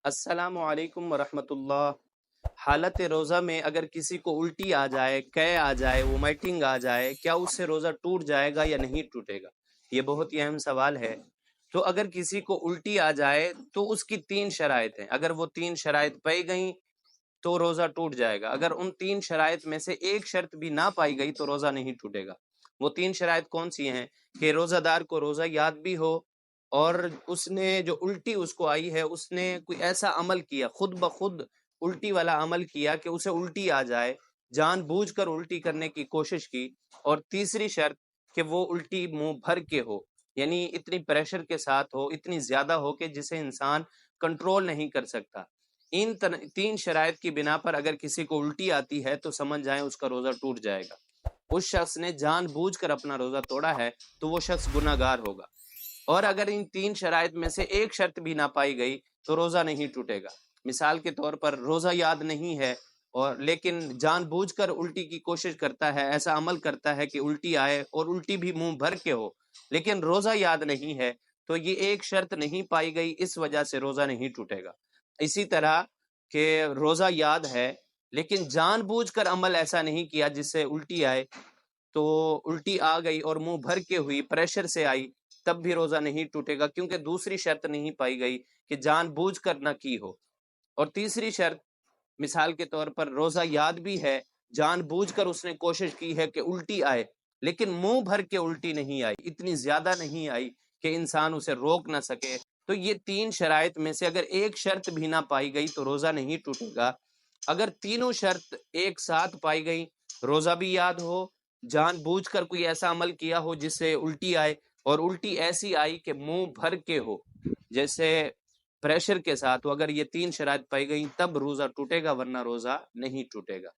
السلام علیکم ورحمۃ اللہ۔ حالت روزہ میں اگر کسی کو الٹی آ جائے، قے آ جائے، وومیٹنگ آ جائے، کیا اس سے روزہ ٹوٹ جائے گا یا نہیں ٹوٹے گا؟ یہ بہت ہی اہم سوال ہے۔ تو اگر کسی کو الٹی آ جائے تو اس کی تین شرائط ہیں، اگر وہ تین شرائط پائی گئیں تو روزہ ٹوٹ جائے گا۔ اگر ان تین شرائط میں سے ایک شرط بھی نہ پائی گئی تو روزہ نہیں ٹوٹے گا۔ وہ تین شرائط کون سی ہیں؟ کہ روزہ دار کو روزہ یاد بھی ہو، اور اس نے جو الٹی اس کو آئی ہے اس نے کوئی ایسا عمل کیا، خود بخود الٹی والا عمل کیا کہ اسے الٹی آ جائے، جان بوجھ کر الٹی کرنے کی کوشش کی۔ اور تیسری شرط کہ وہ الٹی منہ بھر کے ہو، یعنی اتنی پریشر کے ساتھ ہو، اتنی زیادہ ہو کہ جسے انسان کنٹرول نہیں کر سکتا۔ ان تین شرائط کی بنا پر اگر کسی کو الٹی آتی ہے تو سمجھ جائیں اس کا روزہ ٹوٹ جائے گا۔ اس شخص نے جان بوجھ کر اپنا روزہ توڑا ہے تو وہ شخص گناہ گار ہوگا۔ اور اگر ان تین شرائط میں سے ایک شرط بھی نہ پائی گئی تو روزہ نہیں ٹوٹے گا۔ مثال کے طور پر روزہ یاد نہیں ہے اور لیکن جان بوجھ کر الٹی کی کوشش کرتا ہے، ایسا عمل کرتا ہے کہ الٹی آئے اور الٹی بھی منہ بھر کے ہو، لیکن روزہ یاد نہیں ہے، تو یہ ایک شرط نہیں پائی گئی، اس وجہ سے روزہ نہیں ٹوٹے گا۔ اسی طرح کہ روزہ یاد ہے لیکن جان بوجھ کر عمل ایسا نہیں کیا جس سے الٹی آئے، تو الٹی آ گئی اور منہ بھر کے ہوئی، پریشر سے آئی، تب بھی روزہ نہیں ٹوٹے گا، کیونکہ دوسری شرط نہیں پائی گئی کہ جان بوجھ کر نہ کی ہو۔ اور تیسری شرط، مثال کے طور پر روزہ یاد بھی ہے، جان بوجھ کر اس نے کوشش کی ہے کہ الٹی آئے، لیکن منہ بھر کے الٹی نہیں آئی، اتنی زیادہ نہیں آئی کہ انسان اسے روک نہ سکے۔ تو یہ تین شرائط میں سے اگر ایک شرط بھی نہ پائی گئی تو روزہ نہیں ٹوٹے گا۔ اگر تینوں شرط ایک ساتھ پائی گئی، روزہ بھی یاد ہو، جان بوجھ کر کوئی ایسا عمل کیا ہو جس سے الٹی آئے، اور الٹی ایسی آئی کہ منہ بھر کے ہو، جیسے پریشر کے ساتھ، تو اگر یہ تین شرائط پائی گئی تب روزہ ٹوٹے گا، ورنہ روزہ نہیں ٹوٹے گا۔